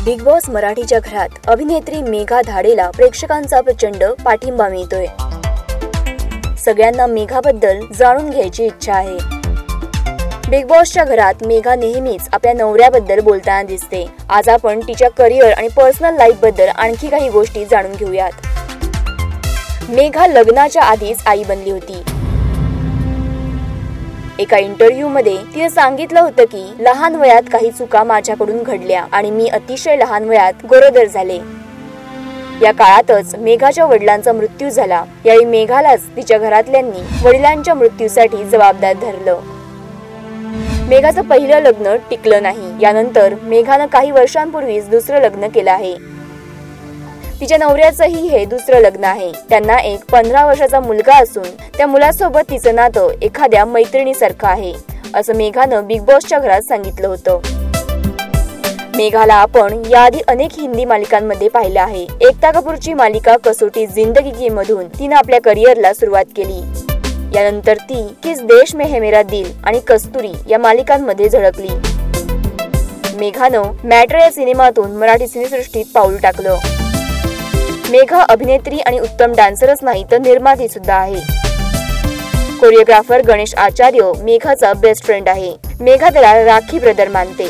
Big boss मराठीच्या घरात अभिनेत्री मेघा धाडेला प्रेक्षकांचा प्रचंड पाठिंबा मिळतोय। सगळ्यांना मेघाबद्दल जाणून घ्यायची इच्छा आहे। बिग बॉसच्या घरात मेघा नेहमीच आपल्या नवऱ्याबद्दल बोलताना दिसते। आज आपण तिच्या करिअर आणि पर्सनल लाईफ बद्दल आणखी काही गोष्टी जाणून घेऊयात। मेघा लग्नाच्या आधीच आई बनली होती। एका इंटरव्ह्यू मध्ये तिने सांगितलं होतं की लहान वयात काही चुका माझ्याकडून घडल्या आणि मी अतिशय लहान वयात गरोदर झाले। या काळातच मेघाच्या वडिलांचा मृत्यू झाला। यावेळी मेघालाच तिच्या घरातल्यांनी वडिलांच्या मृत्यूसाठी जबाबदार धरलं। मेघाचं पहिलं लग्न टिकलं नाही। यानंतर मेघानं काही वर्षांपूर्वीच दुसरं लग्न केलं आहे। तिच्या नवऱ्याचंही हे दुसरं लग्न आहे। त्यांना एक 15 वर्षाचा मुलगा असून त्या मुलासोबत तिचं नातं एखाद्या मैत्रिणीसारखं आहे, असं मेघानं बिग बॉसच्या घरात सांगितलं होतं। मेघाला आपण याआधी अनेक हिंदी मालिकांमध्ये पाहिलं आहे। एकता कपूरची मालिका कसोटी जिंदगी की मधून तिनं आपल्या करिअरला सुरुवात केली। यानंतर ती किस देश में है मेरा दिल आणि कस्तुरी या मालिकांमध्ये झळकली। मेघानं मॅटर या सिनेमातून मराठी सिनेसृष्टीत पाऊल टाकलं। मेघा अभिनेत्री आणि उत्तम डान्सरच नाही तर निर्माती सुद्धा आहे। Choreographer Ganesh Acharya मेघाचा best friend आहे। मेघा त्याला राखी ब्रदर मानते।